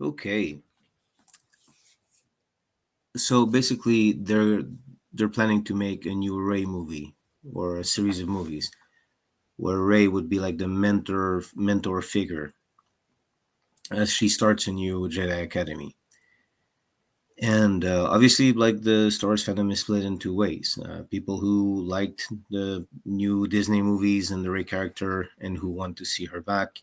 Okay, so basically, they're planning to make a new Ray movie or a series of movies where Ray would be like the mentor figure as she starts a new Jedi Academy. And obviously, like the Star Wars fandom is split in two ways: people who liked the new Disney movies and the Rey character and who want to see her back,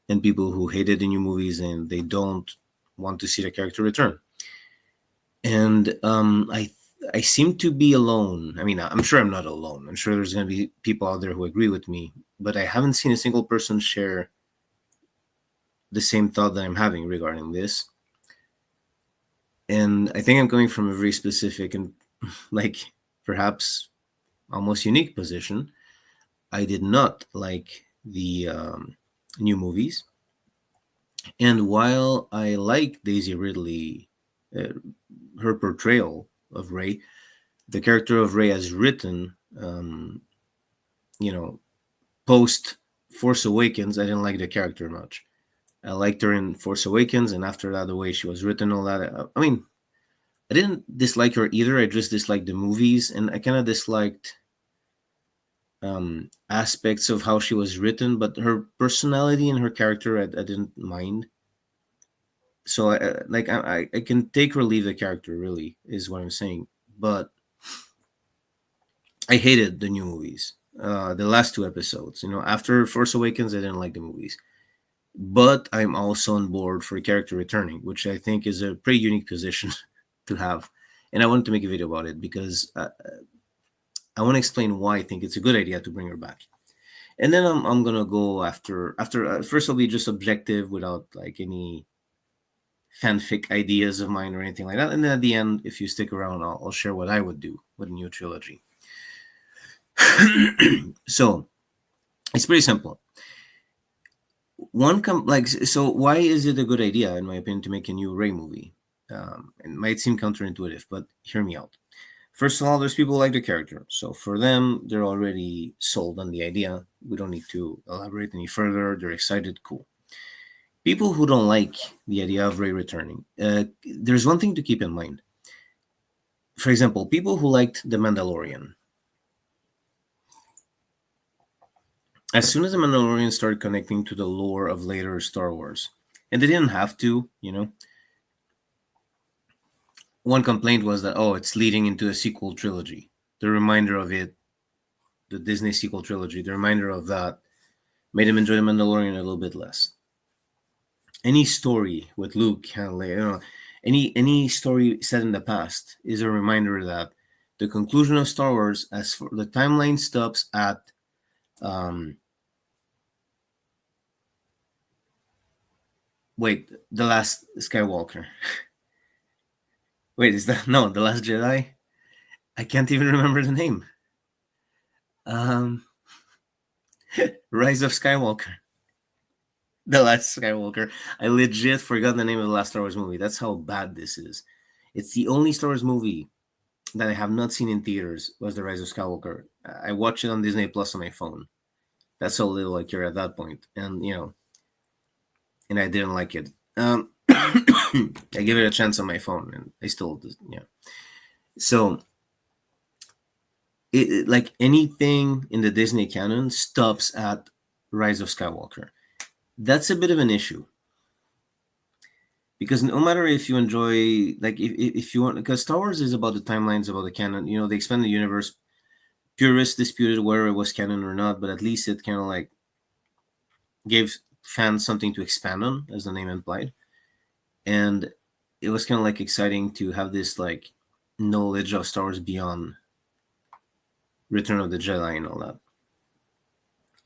and people who hated the new movies and they don't want to see the character return. And I seem to be alone. I mean, I'm sure I'm not alone. I'm sure there's going to be people out there who agree with me, but I haven't seen a single person share the same thought that I'm having regarding this. And I think I'm coming from a very specific and like perhaps almost unique position. I did not like the new movies, and while I like Daisy Ridley, uh, her portrayal of Ray, the character of Ray as written, you know, post Force Awakens, I didn't like the character much. I liked her in Force Awakens, and after that, the way she was written, all that. I mean, I didn't dislike her either. I just disliked the movies, and I kind of disliked aspects of how she was written, but her personality and her character, I didn't mind. So, I can take or leave the character. Really, is what I'm saying. But I hated the new movies. The last two episodes. After Force Awakens, I didn't like the movies. But I'm also on board for a character returning, which I think is a pretty unique position to have. And I wanted to make a video about it because I want to explain why I think it's a good idea to bring her back. And then I'm gonna go after first I'll be just objective without like any fanfic ideas of mine or anything like that. And then at the end, if you stick around, I'll share what I would do with a new trilogy. So it's pretty simple. So why is it a good idea, in my opinion, to make a new Ray movie? It might seem counterintuitive, but hear me out. First of all, there's people who like the character. So for them, they're already sold on the idea. We don't need to elaborate any further. They're excited, cool. People who don't like the idea of Ray returning, there's one thing to keep in mind. For example, people who liked The Mandalorian. As soon as The Mandalorian started connecting to the lore of later Star Wars, and they didn't have to. One complaint was that, oh, it's leading into a sequel trilogy. The reminder of it, the Disney sequel trilogy, the reminder of that made him enjoy The Mandalorian a little bit less. Any story with Luke, any story set in the past is a reminder that the conclusion of Star Wars, as for the timeline, stops at the Last Skywalker. Wait, is that no the Last Jedi? I can't even remember the name. Rise of Skywalker. The Last Skywalker. I legit forgot the name of the last Star Wars movie. That's how bad this is. It's the only Star Wars movie that I have not seen in theaters was The Rise of Skywalker. I watched it on Disney Plus on my phone. That's how little I care at that point. And I didn't like it. I gave it a chance on my phone, and I still, yeah. So, like anything in the Disney canon stops at Rise of Skywalker. That's a bit of an issue because no matter if you enjoy, like, if you want, because Star Wars is about the timelines, about the canon. The expanded universe. Purists disputed whether it was canon or not, but at least it kind of like gave fans something to expand on, as the name implied. And it was kind of like exciting to have this like knowledge of Star Wars beyond Return of the Jedi and all that.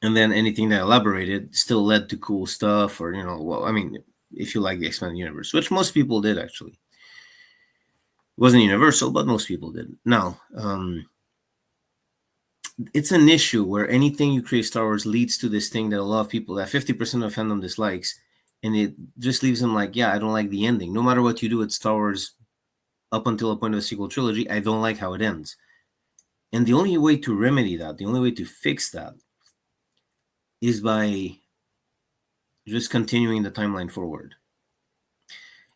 And then anything that elaborated still led to cool stuff, or well, I mean, if you like the expanded universe, which most people did actually. It wasn't universal, but most people did. Now, it's an issue where anything you create Star Wars leads to this thing that a lot of people, that 50% of fandom dislikes, and it just leaves them like, yeah, I don't like the ending. No matter what you do with Star Wars up until a point of the sequel trilogy, I don't like how it ends. And the only way to remedy that, the only way to fix that, is by just continuing the timeline forward.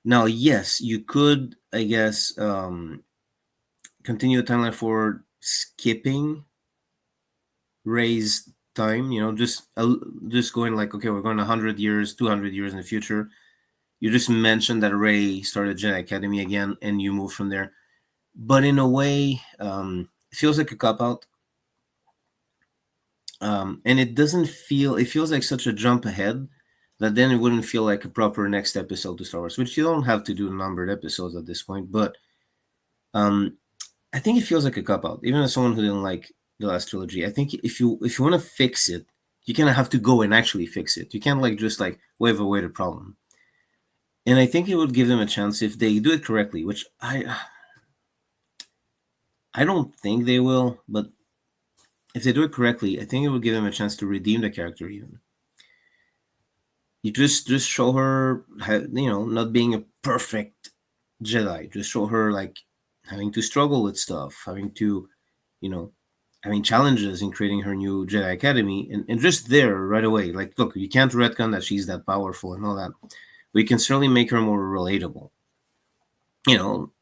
Now, yes, you could, I guess, continue the timeline for skipping Ray's time. Just going like, okay, we're going 100 years, 200 years in the future. You just mentioned that Ray started Jedi Academy again, and you move from there. But in a way, it feels like a cop out, and it doesn't feel. It feels like such a jump ahead that then it wouldn't feel like a proper next episode to Star Wars, which you don't have to do numbered episodes at this point. But um, I think it feels like a cop out, even as someone who didn't like the last trilogy. I think if you want to fix it, you kind of have to go and actually fix it. You can't like just like wave away the problem. And I think it would give them a chance if they do it correctly, which I don't think they will, but if they do it correctly, I think it would give them a chance to redeem the character. Even you just show her, not being a perfect Jedi. Just show her like having to struggle with stuff, having to, you know, having challenges in creating her new Jedi Academy, and just there right away. Like, look, you can't retcon that she's that powerful and all that, but you can certainly make her more relatable. You know,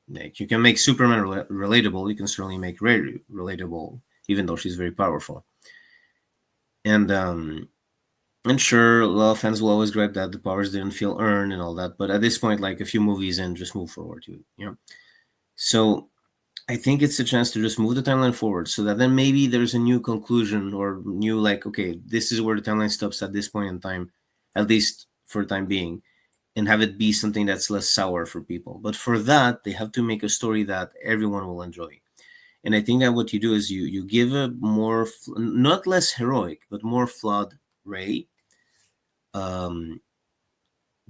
like you can make Superman relatable. You can certainly make Rey relatable, even though she's very powerful. And sure, a lot of fans will always gripe that the powers didn't feel earned and all that. But at this point, like a few movies in, just move forward to it. So I think it's a chance to just move the timeline forward, so that then maybe there's a new conclusion or new like, okay, this is where the timeline stops at this point in time, at least for the time being, and have it be something that's less sour for people. But for that, they have to make a story that everyone will enjoy. And I think that what you do is you give a more not less heroic but more flawed Rey. Um,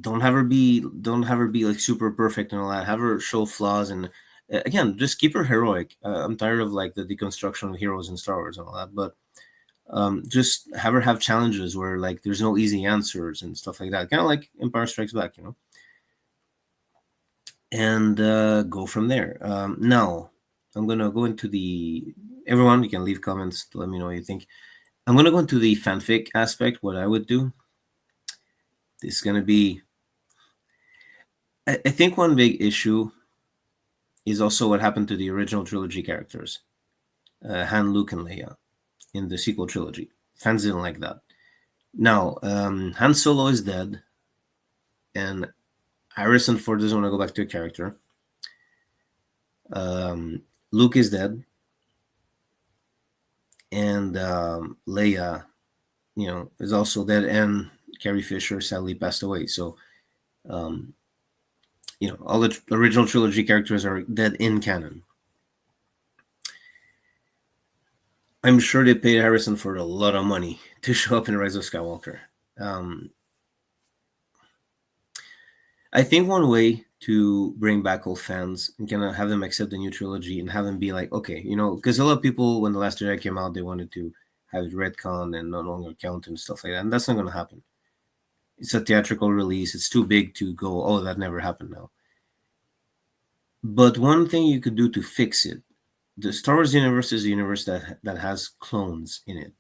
don't have her be like super perfect and all that. Have her show flaws and again, just keep her heroic. I'm tired of like the deconstruction of heroes in Star Wars and all that, but just have her have challenges where like there's no easy answers and stuff like that. Kind of like Empire Strikes Back. And go from there. Now, I'm gonna go into the everyone. You can leave comments to let me know what you think. I'm gonna go into the fanfic aspect. What I would do. This is gonna be. I think one big issue is also what happened to the original trilogy characters, Han, Luke, and Leia, in the sequel trilogy. Fans didn't like that. Now, Han Solo is dead, and Harrison Ford doesn't want to go back to a character. Luke is dead, and Leia, is also dead, and Carrie Fisher sadly passed away. So, all the original trilogy characters are dead in canon. I'm sure they paid Harrison Ford a lot of money to show up in Rise of Skywalker. I think one way to bring back old fans and kind of have them accept the new trilogy and have them be like, okay, because a lot of people, when The Last Jedi came out, they wanted to have it retcon and no longer count and stuff like that. And that's not going to happen. It's a theatrical release. It's too big to go, oh, that never happened now. But one thing you could do to fix it, the Star Wars universe is a universe that has clones in it.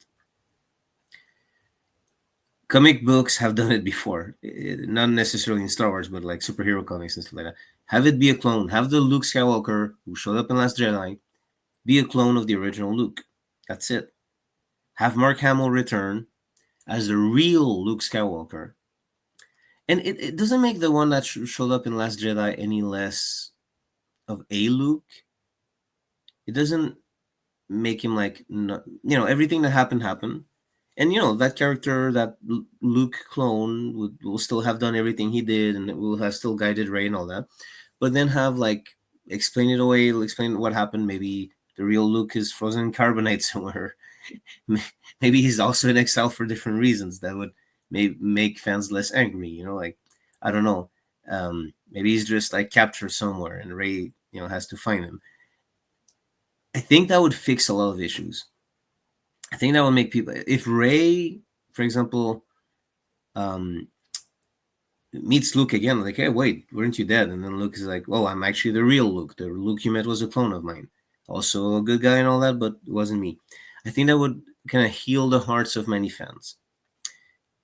Comic books have done it before, not necessarily in Star Wars, but like superhero comics and stuff like that. Have it be a clone. Have the Luke Skywalker who showed up in Last Jedi be a clone of the original Luke. That's it. Have Mark Hamill return as the real Luke Skywalker. And it doesn't make the one that showed up in Last Jedi any less of a Luke. It doesn't make him like, everything that happened. And that character, that Luke clone, will still have done everything he did, and it will have still guided Rey and all that. But then have like explain it away, explain what happened. Maybe the real Luke is frozen in carbonite somewhere. Maybe he's also in exile for different reasons that would make fans less angry. Like I don't know. Maybe he's just like captured somewhere, and Rey, has to find him. I think that would fix a lot of issues. I think that would make people, if Rey, for example, meets Luke again, like, hey, wait, weren't you dead? And then Luke is like, oh, I'm actually the real Luke. The Luke you met was a clone of mine. Also a good guy and all that, but it wasn't me. I think that would kind of heal the hearts of many fans.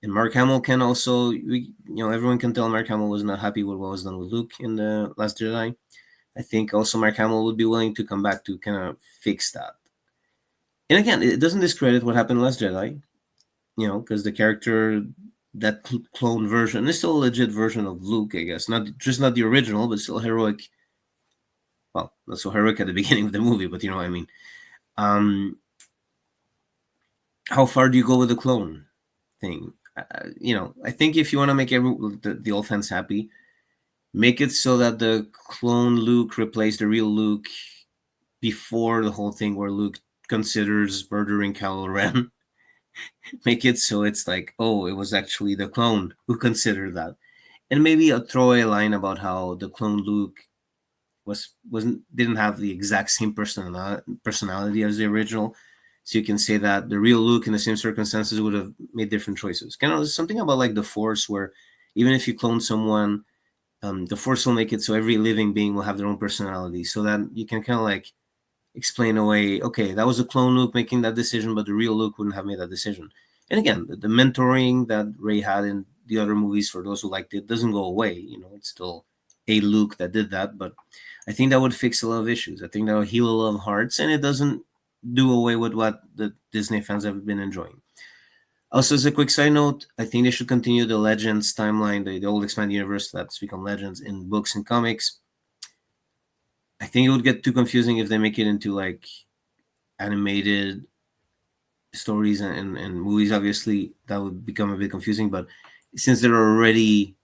And Mark Hamill can also, everyone can tell Mark Hamill was not happy with what was done with Luke in the Last Jedi. I think also Mark Hamill would be willing to come back to kind of fix that. And again, it doesn't discredit what happened in Last Jedi, because the character, that clone version, is still a legit version of Luke, I guess. Not the original, but still heroic. Well, not so heroic at the beginning of the movie, but you know what I mean. How far do you go with the clone thing? I think if you want to make the old fans happy, make it so that the clone Luke replaced the real Luke before the whole thing where Luke considers murdering Kylo Ren. Make it so it's like, oh, it was actually the clone who considered that. And maybe I'll throw a line about how the clone Luke didn't have the exact same personality as the original. So you can say that the real Luke in the same circumstances would have made different choices. Kind of something about like the Force, where even if you clone someone, the Force will make it so every living being will have their own personality, so that you can kind of like explain away, okay, that was a clone Luke making that decision, but the real Luke wouldn't have made that decision. And again, the mentoring that Rey had in the other movies, for those who liked it, doesn't go away. It's still a Luke that did that, but I think that would fix a lot of issues. I think that would heal a lot of hearts, and it doesn't do away with what the Disney fans have been enjoying. Also, as a quick side note, I think they should continue the Legends timeline, the old expanded universe that's become Legends in books and comics. I think it would get too confusing if they make it into like animated stories and movies. Obviously, that would become a bit confusing. But since they're already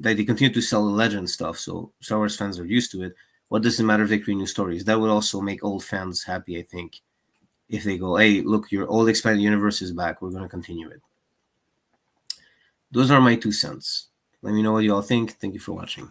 they continue to sell the Legend stuff, so Star Wars fans are used to it. What does it matter if they create new stories? That would also make old fans happy, I think, if they go, hey, look, your old expanded universe is back. We're going to continue it. Those are my 2 cents. Let me know what you all think. Thank you for watching.